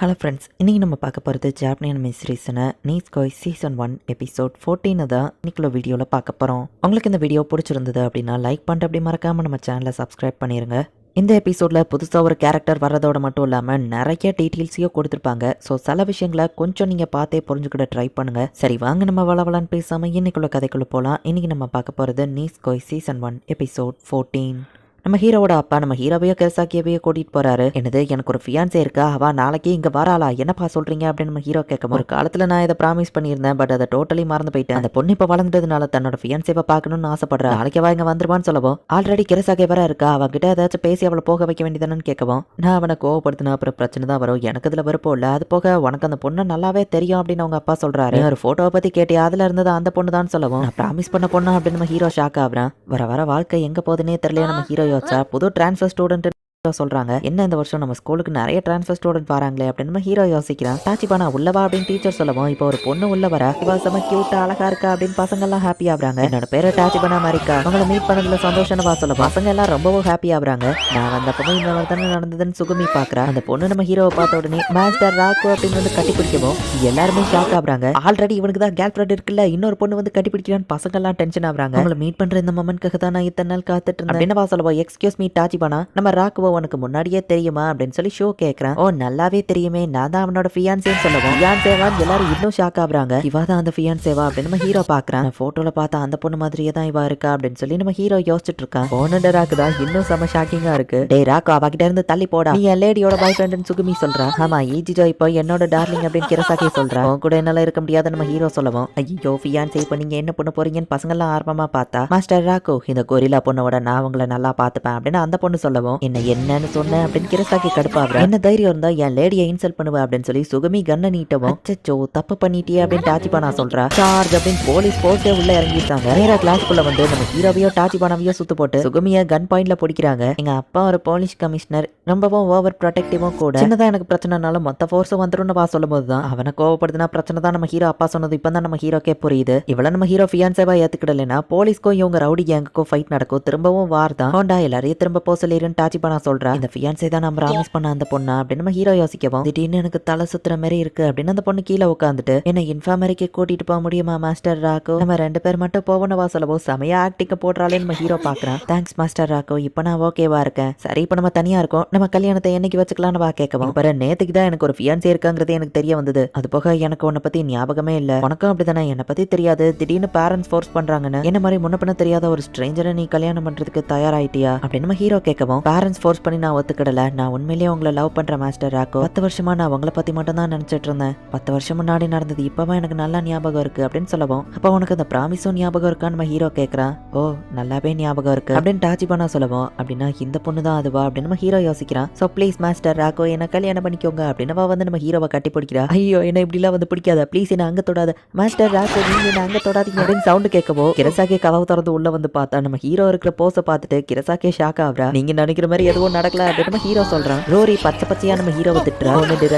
Hello friends, இன்றைக்கி நம்ம பார்க்க போகிறது ஜாப்பனீஸ் அனிமே சீரிஸான நீஸ்கோய் சீசன் 1 எபிசோட் 14 தான் இன்றைக்குள்ள வீடியோவில் பார்க்க போகிறோம். உங்களுக்கு இந்த வீடியோ பிடிச்சிருந்தது அப்படின்னா லைக் பண்ணிட்டு அப்படி மறக்காமல் நம்ம சேனலை சப்ஸ்கிரைப் பண்ணிடுங்க. இந்த எபிசோடில் புதுசாக ஒரு கேரக்டர் வர்றதோட மட்டும் இல்லாமல் நிறைய டீட்டெயில்ஸையும் கொடுத்துருப்பாங்க. ஸோ சில விஷயங்களை கொஞ்சம் நீங்கள் பார்த்தே புரிஞ்சுக்கிட்ட ட்ரை பண்ணுங்கள். சரி வாங்க நம்ம வளவலான்னு பேசாமல் இன்னைக்குள்ள கதைக்குள்ளே போகலாம். இன்றைக்கி நம்ம பார்க்க போகிறது நீஸ்கோய் சீசன் 1 எபிசோட் 14. நம்ம ஹீரோவோட அப்பா நம்ம ஹீரோவையோ கிரசாக்கியவையோ கூட்டிட்டு போறாரு. என்னது, எனக்கு ஒரு ஃபியான்சே இருக்கா, அவ நாளைக்கு இங்க வராளா, என்னப்பா சொல்றீங்க அப்படின்னு நம்ம ஹீரோ கேட்கும். ஒரு காலத்துல நான் இதை ப்ராமிஸ் பண்ணியிருந்தேன், பட் அதை டோட்டலி மறந்து போயிட்டேன். அந்த பொண்ணு இப்ப வளர்ந்ததுனால தன்னோட ஃபியான்சேவை பார்க்கணும்னு ஆசைப்படுறா. நாளைக்கு இங்க வந்துருவான்னு சொல்லவும், ஆல்ரெடி கிரசாக்கே வர இருக்கா, அவகிட்ட ஏதாச்சும் பேசி அவளை போக வைக்க வேண்டியதானு கேட்கவும், நான் அவனை கோவப்படுத்தினா அப்புறம் பிரச்சனை தான் வரும், எனக்கு இதுல விருப்பம் இல்ல, அது போக உனக்கு அந்த பொண்ணு நல்லாவே தெரியும் அப்படின்னு அவங்க அப்பா சொல்றாரு. ஒரு போட்டோவை பத்தி கேட்டியா, அதுல இருந்தது அந்த பொண்ணு தான் சொல்லவும், நான் ப்ராமிஸ் பண்ண பொண்ணு அப்படின்னு நம்ம ஹீரோ ஷாக் ஆகுறான். வர வர வாழ்க்கை எங்க போகுதுன்னே தெரியல. நம்ம ஹீரோ யோசிச்சா புது ட்ரான்ஸ்ஃபர் ஸ்டூடெண்ட் சொல்றாங்க. என்ன இந்த வருஷம் நம்ம ஸ்கூலுக்கு நிறைய ட்ரான்ஸ்ஃபர் ஸ்டூடெண்ட் வராங்களே அப்படின்னு நம்ம ஹீரோ யோசிக்கிறான். தாச்சிபானா உள்ளவா அப்படின்னு டீச்சர் சொல்லவும், இப்போ ஒரு பொண்ணு உள்ள வர, இவ செம கியூட்டா அழகா இருக்கா அப்படின்னு பசங்க எல்லாம் ஹாப்பி ஆகுறாங்க. என்னோட பேரு டாச்சிபானா மாரிக்கா, அவங்கள மீட் பண்ணதுல சந்தோஷம் சொல்ல பசங்க எல்லாம் ரொம்பவும் ஹாப்பி ஆகுறாங்க. நான் வந்தப்போ இந்த மாதிரி தானே நடந்ததுன்னு சுகுமி பாக்குறா. அந்த பொண்ணு நம்ம ஹீரோவை பார்த்த உடனே மாஸ்டர் ராக்கு அப்படின்னு வந்து கட்டி பிடிக்கவும் எல்லாருமே ஷாக் ஆகுறாங்க. ஆல்ரெடி இவனுக்கு தான் கேர்ள் ஃப்ரெண்ட் இருக்குல்ல, இன்னொரு பொண்ணு வந்து கட்டி பிடிக்கிறான்னு பசங்க எல்லாம் டென்ஷன் ஆகுறாங்க. அவங்கள மீட் பண்ற இந்த மொமெண்ட்காக தான் நான் இத்தனை நாள் காத்துட்டு இருந்தேன். என்னவா சொல்லவும், எக்ஸ்கியூஸ் மீ டாச்சிபானா, நம்ம ராக்குவோ உனக்கு முன்னாடியே தெரியுமா அப்படின்னு சொல்லி ஷோ கேட்கறான். ஓ நல்லாவே தெரியுமே, நான் தான் அவனோட ஃபியான்சேன்னு சொல்லவும், ஃபியான்சேவான்னு எல்லாரும் இன்னும் ஷாக் ஆகுறாங்க. இவா தான் அந்த ஃபியான்சேவா அப்படின்னு நம்ம ஹீரோ பாக்குறான். போட்டோல பார்த்தா அந்த பொண்ணு மாதிரியே தான் இவா இருக்கா அப்படின்னு சொல்லி நம்ம ஹீரோ யோசிச்சுட்டு இருக்கான். போனட ராக்கு தான் இன்னும் செம ஷாக்கிங்கா இருக்கு. டே ராக்கு, அவகிட்ட இருந்து தள்ளி போடா, நீ என் லேடியோட பாய் ஃப்ரெண்ட்னு சுகுமி சொல்றா. ஆமா ஈஜிஜோ இப்போ என்னோட டார்லிங் அப்படின்னு கிரசாக்கி சொல்றா. உன் கூட என்னால இருக்க முடியாத நம்ம ஹீரோ சொல்லவும், ஐயோ ஃபியான்சே இப்போ நீங்க என்ன பண்ண போறீங்கன்னு பசங்க எல்லாம் ஆர்வமா பார்த்தா, மாஸ்டர் ராக்கு இந்த கொரிலா பொண்ணோட நான் உங்களை நல்லா பாத்துப்பேன் அப்படின்னு அந்த பொண்ணு சொல்லவும், என்னன்னு சொன்ன அப்படின்னு கிரசாக்கி கடுப்பாகுறா. என்ன தைரியம் இருந்தா என் லேடியை இன்சல்ட் பண்ணுவ அப்படின்னு சொல்லி சுகுமி கண்ணை நீட்டவும், அச்சச்சோ தப்பு பண்ணிட்டியே அப்படின்னு டாச்சிபானா சொல்றா. சார்ஜ் அப்படின்னு போலீஸ் போர்ஸே உள்ள இறங்கிட்டாங்க. நேரா கிளாஸ்க்குள்ள வந்து நம்ம ஹீரோவையோ டாச்சிபானாவையோ சுத்து போட்டு சுகுமிய கன் பாயிண்ட்ல பிடிக்கிறாங்க. எங்க அப்பா ஒரு போலீஸ் கமிஷனர், ரொம்பவும் ஓவர் ப்ரொடெக்டிவும் கூட. சின்னதா எனக்கு பிரச்சனைனாலும் மொத்த ஃபோர்ஸும் வந்துடும் வா சொல்லும் போதுதான் அவனை கோவப்படுத்தினா பிரச்சனை தான் நம்ம ஹீரோ அப்பா சொன்னது இப்பதான் நம்ம ஹீரோக்கே புரியுது. இவ்வளவு நம்ம ஹீரோ ஃபியான்சேவா ஏத்துக்கிடலைன்னா போலீஸ்க்கும் இவங்க ரவுடி கேங்குக்கும் ஃபைட் நடக்கும். திரும்பவும் வார் தான். ஹோண்டா எல்லாரையும் திரும்ப போ சொல்லிருன்னு டாச்சிபானா சொல்றா. இந்த ஃபியான்சே தான் நம்ம ப்ராமிஸ் பண்ண அந்த பொண்ணா அப்படின்னு நம்ம ஹீரோ யோசிக்கவும், திடீர்னு எனக்கு தலை சுத்துற மாதிரி இருக்கு அப்படின்னு அந்த பொண்ணு கீழே உட்காந்துட்டு, என்ன இன்ஃபார்மரிக்கு கூட்டிட்டு போக முடியுமா மாஸ்டர் ராக்கோ, நம்ம 2 பேர் மட்டும் போவனவா சொல்லவும் செமையா ஆக்டிங்க போடுறாளே நம்ம ஹீரோ பாக்குறான். தேங்க்ஸ் மாஸ்டர் ராக்கோ, இப்போ நான் ஓகேவா இருக்கேன். சரி இப்போ நம்ம தனியா இருக்கோம், நம்ம கல்யாணத்தை என்னைக்கு வச்சுக்கலாம்னு வா கேட்கவும், பாரு நேத்துக்கு தான் எனக்கு ஒரு ஃபியான்சே இருக்காங்கிறது எனக்கு தெரிய வந்தது. அது போக எனக்கு உன்னை பத்தி ஞாபகமே இல்ல, உனக்கும் அப்படிதானே, என்னை பத்தி தெரியாது, திடீர்னு பேரண்ட்ஸ் ஃபோர்ஸ் பண்றாங்கன்னு என்ன மாதிரி முன்ன பண்ண தெரியாத ஒரு ஸ்ட்ரேஞ்சரை நீ கல்யாணம் பண்றதுக்கு தயாராயிட்டியா அப்படின்னு நம்ம ஹீரோ கேட்கவும், பேரண்ட்ஸ் ஃபோர்ஸ் பண்ணி நான் ஒத்துக்கிடல, நான் உண்மையிலேயே உங்களை லவ் பண்ற மாஸ்டர் ராக்கோ. 10 வருஷமா நான் உங்களை பத்தி மட்டும் தான் நினைச்சிட்டு இருந்தேன். 10 வருஷம் முன்னாடி நடந்தது இப்பவும் எனக்கு நல்லா ஞாபகம் இருக்கு அப்படின்னு சொல்லவும், அப்ப உனக்கு அந்த ப்ராமிஸும் ஞாபகம் இருக்கான்னு நம்ம ஹீரோ கேட்கறான். ஓ நல்லாவே ஞாபகம் இருக்கு அப்படின்னு டாச்சிபானா சொல்லவும், அப்படின்னா இந்த பொண்ணு தான் அதுவா அப்படின்னு நம்ம ஹீரோ யோசிக்கிறான். சோ ப்ளீஸ் மாஸ்டர் ராக்கோ என்ன கல்யாணம் பண்ணிக்கோங்க அப்படின்னு வந்து நம்ம ஹீரோவை கட்டி பிடிக்கிறா. ஐயோ என்ன இப்படி எல்லாம் வந்து பிடிக்காத, ப்ளீஸ் என்ன அங்க தொடாத மாஸ்டர் ராக்கோ, நீங்க என்ன அங்க தொடாதீங்க அப்படின்னு சவுண்ட் கேட்கவோ, கிரசாக்கே கதவு திறந்து உள்ள வந்து பார்த்தா நம்ம ஹீரோ இருக்கிற போஸை பார்த்துட்டு கிரசாக்கே ஷாக் ஆகுறா. நீங்க நினைக்கிற மாதிரி எதுவும் நடக்கல அப்படின்னு நம்ம ஹீரோ சொல்றான். ரோரி பச்சை பச்சையா நம்ம ஹீரோவை திட்டுறா.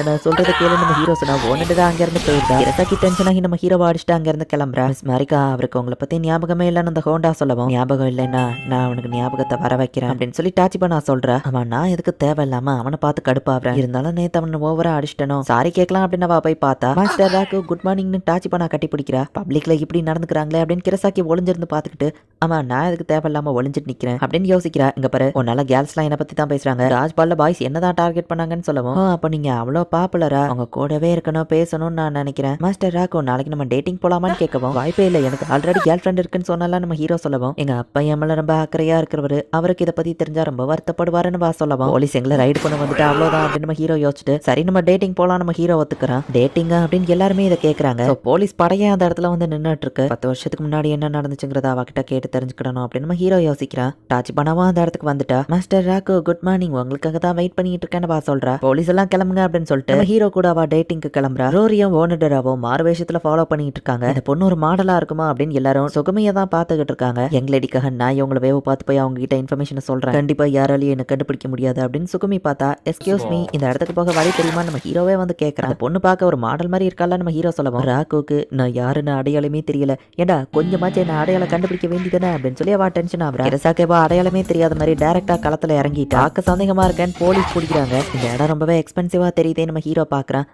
நான் சொல்றதை கேளு நம்ம ஹீரோ சொன்னா ஒன்னுதான் அங்க இருந்து போயிருந்தா. கிரசாக்கி டென்ஷன் ஆகி நம்ம ஹீரோவை அடிச்சுட்டு அங்க இருந்து கிளம்புறா. மிஸ் மாரிகா, அவருக்கு உங்களை பத்தி ஞாபகமே இல்லைன்னு அந்த ஹோண்டா சொல்லவும், ஞாபகம் இல்லைன்னா நான் அவனுக்கு ஞாபகத்தை வர வைக்கிறேன் அப்படின்னு சொல்லி டாச்சிபானா சொல்றா. அவன் நான் எதுக்கு தேவையில்லாம அவனை பார்த்து கடுப்பாடுறேன், இருந்தாலும் நேத்து அவனை ஓவரா அடிச்சிட்டனும், சாரி கேட்கலாம் அப்படின்னு அவ போய் பார்த்தா மாஸ்டர் ராக்கு குட் மார்னிங்னு டாச்சிபானா கட்டி பிடிக்கிறா. பப்ளிக்ல இப்படி நடந்துக்கிறாங்களே அப்படின்னு கிரசாக்கி ஒளிஞ்சிருந்து பாத்துக்கிட்டு, ஆமா நான் எதுக்கு தேவையில்லாம ஒளிஞ்சிட்டு நிக்கிறேன் அப்படின்னு யோசிக்கிறா. இங்க பாரு, உன்னால கேர்ள்ஸ் எல்லாம் என்ன பத்தி தான் பேசுறாங்க, ராஜ்பால்ல பாய்ஸ் என்னதான் டார்கெட் பண்ணாங்கன்னு சொல்லவும், அப்ப நீங்க அவ்வளோ பாப்புலரா, அவங்க கூடவே இருக்கணும் பேசணும்னு நான் நினைக்கிறேன். மாஸ்டர் ராக்கோ நாளைக்கு நம்ம டேட்டிங் போலாமான்னு கேட்கவும், வாய்ப்பே இல்லை, எனக்கு ஆல்ரெடி கேர்ள் ஃப்ரெண்ட் இருக்குன்னு சொன்னாலாம் நம்ம ஹீரோ சொல்லவும், எங்க அப்பா எம்மல ரொம்ப அக்கறையா இருக்கிறவரு, அவருக்கு இதை பத்தி தெரிஞ்சா ரொம்ப வருத்தப்படுவாருன்னு வா சொல்லவும், போலீஸ் எங்களை ரைடு பண்ண வந்துட்டு அவ்வளவுதான் அப்படின்னு நம்ம ஹீரோ யோசிச்சுட்டு, சரி நம்ம டேட்டிங் போலாம் நம்ம ஹீரோ ஒத்துக்கிறான். டேட்டிங்க அப்படின்னு எல்லாருமே இதை கேட்கறாங்க. போலீஸ் படையே அந்த இடத்துல வந்து நின்றுட்டு இருக்கு. 10 வருஷத்துக்கு முன்னாடி என்ன நடந்துச்சுங்கிறத அவகிட்ட கேட்டு தெரிஞ்சுக்கணும் அப்படின்னு நம்ம ஹீரோ யோசிக்கிறான். டாச்சிபானாவும் அந்த இடத்துக்கு வந்துட்டா. மாஸ்டர் ராக்கோ குட் மார்னிங், உங்களுக்காக தான் வெயிட் பண்ணிட்டு இருக்கேன்னு வா சொல்றா. போலீஸ் எல்லாம் கிளம்புங்க அப்படின்னு சொல்லிட்டு நம்ம ஹீரோ கூட அவ டேட்டிங்க்கு கிளம்புறா. ரோரியும் ஓனடராவும் மாறு வேஷத்துல ஃபாலோ பண்ணிட்டு இருக்காங்க. இந்த பொண்ணு ஒரு மாடலா இருக்குமா அப்படின்னு எல்லாரும் சுகமையை தான் பாத்துக்கிட்டு இருக்காங்க. எங்களடிக்காக நான் இவங்களை வேவ பார்த்து போய் அவங்க கிட்ட இன்ஃபர்மேஷன் சொல்றேன், கண்டிப்பா யாராலையும் என்ன கண்டுபிடிக்க முடியாது அப்படின்னு சுகமி பார்த்தா, எஸ்கியூஸ் மீ இந்த இடத்துக்கு போக வழி தெரியுமா நம்ம ஹீரோவே வந்து கேட்கறான். பொண்ணு பார்க்க ஒரு மாடல் மாதிரி இருக்கால நம்ம ஹீரோ சொல்லவும், ராக்கோக்கு நான் யாருன்னு அடையாளமே தெரியல, ஏண்டா கொஞ்சமாச்சு என்ன அடையாளம் கண்டுபிடிக்க வேண்டியது தானே அப்படின்னு சொல்லி அவ டென்ஷன் ஆகுறா. கிரசாக்கேவா அடையாளமே தெரியாத மாதிரி டைரக்டா களத்துல இறங்கிட்டு ஆக்க சந்தேகமா இருக்கேன்னு போலீஸ் பிடிக்கிறாங்க. இந்த இடம் ரொம்பவே எக்ஸ்பென்சிவா தெரியுதே நம்ம ஹீரோ பாக்குறான்.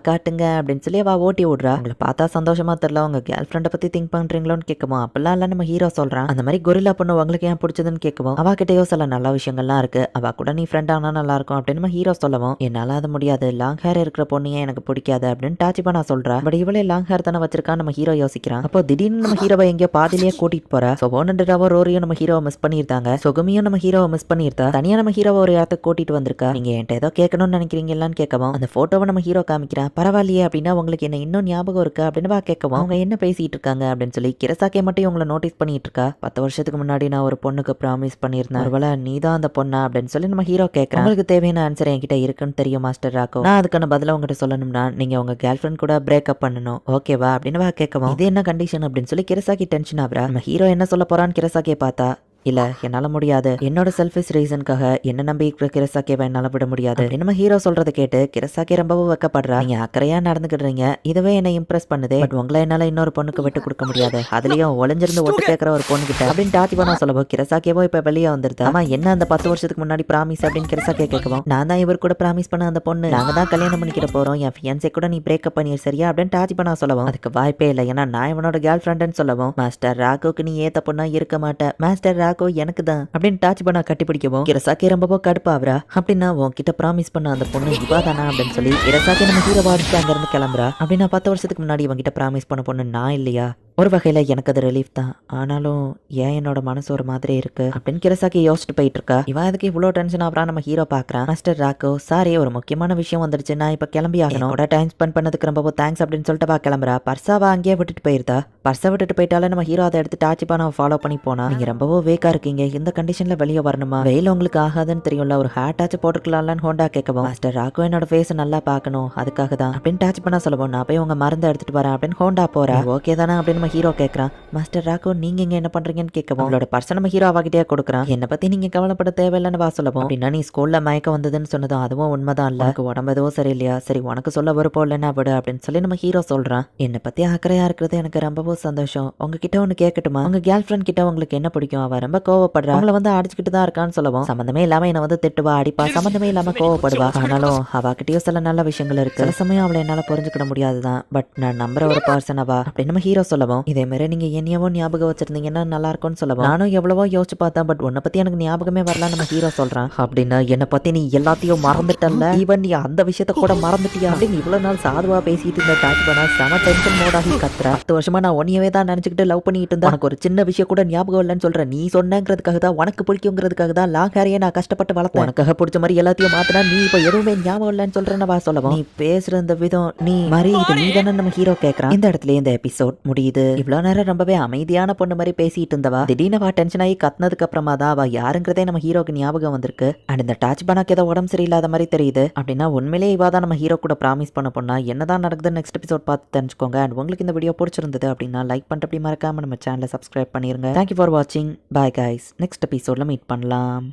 காட்டுங்க அப்படின்னு சொல்லி அவ ஓட்டி விடுறா. உங்களை பார்த்தா சந்தோஷமா தெரியல, உங்க கேர்ள் ஃப்ரெண்டை பத்தி திங்க் பண்றீங்களோன்னு கேட்கவும் அப்பெல்லாம் இல்ல நம்ம ஹீரோ சொல்றான். அந்த மாதிரி கொரில்லா பொண்ணு உங்களுக்கு ஏன் பிடிச்சதுன்னு கேட்கவும் அவ கிட்டயோ சில நல்ல விஷயங்கள்லாம் இருக்கு, அவ கூட நீ ஃப்ரெண்ட் ஆனா நல்லா இருக்கும் அப்படின்னு நம்ம ஹீரோ சொல்லவும் என்னால அது முடியாது, லாங் ஹேர் இருக்கிற பொண்ணையே எனக்கு பிடிக்காது அப்படின்னு டாச்சிபானா சொல்றா. பட் இவளே லாங் ஹேர் தானே வச்சிருக்கா நம்ம ஹீரோ யோசிக்கிறான். அப்போ திடீர்னு நம்ம ஹீரோவை எங்கேயோ பாதிலேயே கூட்டிட்டு போறா. ஸோ ஓனண்டாவோ ரோரியும் நம்ம ஹீரோவை மிஸ் பண்ணியிருந்தாங்க, சுகமியும் நம்ம ஹீரோவை மிஸ் பண்ணியிருந்தா. தனியா நம்ம ஹீரோவை ஒரு இடத்துக்கு கூட்டிட்டு வந்திருக்கா. நீங்க என்கிட்ட ஏதோ கேட்கணும்னு நினைக்கிறீங்களான்னு கேட்கவும் அந்த போட்டோவை நம்ம ஹீரோ காமிக்கிறான். பரவாயில்லையே அப்படின்னா உங்களுக்கு என்ன இன்னும் ஞாபகம் இருக்கா அப்படின்னு கேட்கவும் அவங்க என்ன பேசிட்டு இருக்காங்க அப்படின்னு சொல்லி கிரசாக்கே மட்டும் உங்களை நோட்டீஸ் பண்ணிட்டு இருக்கா. 10 வருஷத்துக்கு முன்னாடி நான் ஒரு பொண்ணுக்கு ப்ராமிஸ் பண்ணியிருந்தேன், ஒருவேளை நீதான் அந்த பொண்ணா அப்படின்னு சொல்லி நம்ம ஹீரோ கேட்கறான். உங்களுக்கு தேவையான ஆன்சர் என்கிட்ட இருக்குன்னு தெரியும் மாஸ்டர் ராக்கோ, நான் அதுக்கான பதில உங்ககிட்ட சொல்லணும்னா நீங்க உங்க கேர்ள் ஃப்ரெண்ட் கூட பிரேக்அப் பண்ணணும், ஓகேவா அப்படின்னு கேட்கவும் இது என்ன கண்டிஷன் அப்படின்னு சொல்லி கிரசாக்கி டென்ஷன் ஆகுறா. நம்ம ஹீரோ என்ன சொல்ல போறான்னு கிரசாக்கியை பார்த்தா இல்ல என்னால முடியாது, என்னோட செல்ஃபிஷ் ரீசனுக்காக என்ன நம்பி இருக்கிற கிரசாக்கேவை என்னால விட முடியாது நம்ம ஹீரோ சொல்றதை கேட்டு கிரசாக்கே ரொம்பவும் வெக்கப்படுறா. நீங்க அக்கறையா நடந்துக்கிடுறீங்க, இதுவே என்ன இம்ப்ரெஸ் பண்ணுது, பட் உங்களை என்னால இன்னொரு பொண்ணுக்கு விட்டு கொடுக்க முடியாது, அதுலயும் ஒளிஞ்சிருந்து ஒட்டு கேட்கற ஒரு பொண்ணு கிட்ட அப்படின்னு டாச்சிபானா சொல்லவும் கிரசாக்கேவோ இப்ப வெளியே வந்துருது. ஆமா என்ன அந்த 10 வருஷத்துக்கு முன்னாடி ப்ராமிஸ் அப்படின்னு கிரசாக்கே கேட்கவும் நான் தான் இவர் கூட ப்ராமிஸ் பண்ண அந்த பொண்ணு, நாங்க தான் கல்யாணம் பண்ணிக்கிற போறோம், என் ஃபியான்சே கூட நீ பிரேக்கப் பண்ணிரு சரியா அப்படின்னு டாச்சிபானா சொல்லவும் அதுக்கு வாய்ப்பே இல்லை, ஏன்னா நான் இவனோட கேர்ள் ஃப்ரெண்ட்னு சொல்லவும் மாஸ்டர் ராக்கோக்கு நீ ஏத்த பொண்ணா இருக்க மாட்டேன், மாஸ்டர் ராக்கோ எனக்கு தான் அப்படின்னு டாச்சிபானா கட்டி பிடிக்கவும் கிரசாக்கே ரொம்பவோ கடுப்பாவரா. அப்படின்னா உன்கிட்ட ப்ராமிஸ் பண்ண அந்த பொண்ணு இவா தானா அப்படின்னு சொல்லி கிரசாக்கே நம்ம ஹீரோ அடிச்சு அங்க இருந்து கிளம்புறா. அப்படின்னா 10 வருஷத்துக்கு முன்னாடி இவங்கிட்ட ப்ராமிஸ் பண்ண பொண்ணு நான் இல்லையா, ஒரு வகையில எனக்கு அது ரிலீஃப் தான், ஆனாலும் ஏன் என்னோட மனசு ஒரு மாதிரி இருக்கு அப்படின்னு கிரசாக்கி யோசிச்சுட்டு போயிட்டு இருக்கா. இவன் அதுக்கு இவ்வளவு டென்ஷன் ஆகுறா. நம்ம ஹீரோ பாக்குறான். மாஸ்டர் ராக்கோ சாரி ஒரு முக்கியமான விஷயம் வந்துருச்சு, நான் இப்ப கிளம்பி ஆகணும், டைம் ஸ்பெண்ட் பண்ணதுக்கு ரொம்ப தேங்க்ஸ் அப்படின்னு சொல்லிட்டு வா கிளம்புறா. பர்சாவா அங்கேயே விட்டுட்டு போயிருந்தா. பர்சா விட்டுட்டு போயிட்டாலே நம்ம ஹீரோ அதை எடுத்து டாச்சிபானா ஃபாலோ பண்ணி போனா. நீங்க ரொம்பவோ வேக்கா இருக்கீங்க, இந்த கண்டிஷன்ல வெளியே வரணுமா, வெயில் உங்களுக்கு ஆகாதுன்னு தெரியும்ல, ஒரு ஹேட் ஆச்சு போட்டுக்கலாம்னு ஹோண்டா கேட்கவும் மாஸ்டர் ராக்கோ என்னோட ஃபேஸ் நல்லா பார்க்கணும் அதுக்காக தான் அப்படின்னு டாச்சிபானா சொல்லவும் நான் போய் உங்க மருந்து எடுத்துட்டு வரேன் அப்படின்னு ஹோண்டா போறா. ஓகே தானே அப்படின்னு நம்ம ஹீரோ கேட்கறான். மாஸ்டர் ராக்கோ நீங்க இங்க என்ன பண்றீங்கன்னு கேட்கவும் அவளோட பர்சன் நம்ம ஹீரோ அவகிட்டே கொடுக்குறான். என்ன பத்தி நீங்க கவலைப்பட தேவையில்லைன்னு வா சொல்லவும் அப்படின்னா நீ ஸ்கூல்ல மயக்கம் வந்ததுன்னு சொன்னதும் அதுவும் உண்மைதான் இல்ல, உனக்கு உடம்பு எதுவும் சரியில்லையா, சரி உனக்கு சொல்ல விருப்பம் இல்லைன்னா விடு அப்படின்னு சொல்லி நம்ம ஹீரோ சொல்றான். என்னை பத்தி அக்கறையா இருக்கிறது எனக்கு ரொம்பவும் சந்தோஷம், உங்ககிட்ட ஒண்ணு கேட்கட்டுமா, உங்க கேர்ள் ஃப்ரெண்ட் கிட்ட உங்களுக்கு என்ன பிடிக்கும், அவ ரொம்ப கோவப்படுறா, அவங்கள வந்து அடிச்சுக்கிட்டு தான் இருக்கான்னு சொல்லவும் சம்பந்தமே இல்லாம என்ன வந்து திட்டுவா அடிப்பா, சம்பந்தமே இல்லாம கோவப்படுவா, ஆனாலும் அவகிட்டயும் சில நல்ல விஷயங்கள் இருக்கு, சில சமயம் அவளை என்னால புரிஞ்சுக்கிட முடியாதுதான், பட் நான் நம்புற ஒரு பர்சன் அவா அப்படின்னு நம்ம ஹீரோ சொல்லவும் இதே மாதிரி நீங்க என்னையவோ ஞாபகம் வச்சிருந்தீங்கன்னா நல்லா இருக்கும்னு சொல்லவும் நானும் எவ்வளவோ யோசிச்சு பார்த்தேன், பட் உன்னை பத்தி எனக்கு ஞாபகமே வரல நம்ம ஹீரோ சொல்றான். அப்படின்னா என்னை பத்தி நீ எல்லாத்தையும் மறந்துட்டல்ல, ஈவன் நீ அந்த விஷயத்த கூட மறந்துட்டியா அப்படின்னு இவ்வளவு நாள் சாதுவா பேசிட்டு இருந்த டாச்சிபானா செம டென்ஷன் மோடாகி கத்துறா. 10 வருஷமா நான் உன்னையவே தான் நினைச்சுக்கிட்டு லவ் பண்ணிட்டு இருந்தா, உனக்கு ஒரு சின்ன விஷயம் கூட ஞாபகம் இல்லைன்னு சொல்றேன், நீ சொன்னங்கிறதுக்காக தான் உனக்கு பிடிக்குங்கிறதுக்காக தான் லாங் ஹேரையே நான் கஷ்டப்பட்டு வளர்த்தேன், உனக்காக பிடிச்ச மாதிரி எல்லாத்தையும் மாத்தினா நீ இப்ப எதுவுமே ஞாபகம் இல்லைன்னு சொல்றேன்னு வா சொல்லவும் நீ பேசுற இந்த விதம் நீ மாதிரி இது நீ தானே நம்ம ஹீரோ கேட்கறான். இந்த இடத்துல இந்த எபிசோட் முடியுது. இவ்வளவு நேரம் ரொம்பவே அமைதியான பொண்ணு மாதிரி பேசிட்டு இருந்தவா திடீர்னு அவ டென்ஷன் ஆகி கத்துனதுக்கு அப்புறமா தான் அவ யாருங்கிறதே நம்ம ஹீரோக்கு ஞாபகம் வந்திருக்கு. அண்ட் இந்த டாச்சிபானாக்கு ஏதோ உடம்பு சரியில்லாத மாதிரி தெரியுது. அப்படின்னா உண்மையிலேயே இவா தான் நம்ம ஹீரோ கூட ப்ராமிஸ் பண்ண பொண்ணா, என்னதான் நடக்குது நெக்ஸ்ட் எபிசோட் பார்த்து தெரிஞ்சுக்கோங்க. அண்ட் உங்களுக்கு இந்த வீடியோ பிடிச்சிருந்தது அப்படின்னா லைக் பண்ணிட்டு அப்படி மறக்காம நம்ம சேனலை சப்ஸ்கிரைப் பண்ணிருங்க. தேங்க்யூ ஃபார் வாட்சிங், பாய் கைஸ், நெக்ஸ்ட் எபிசோட்ல மீட் பண்ணலாம்.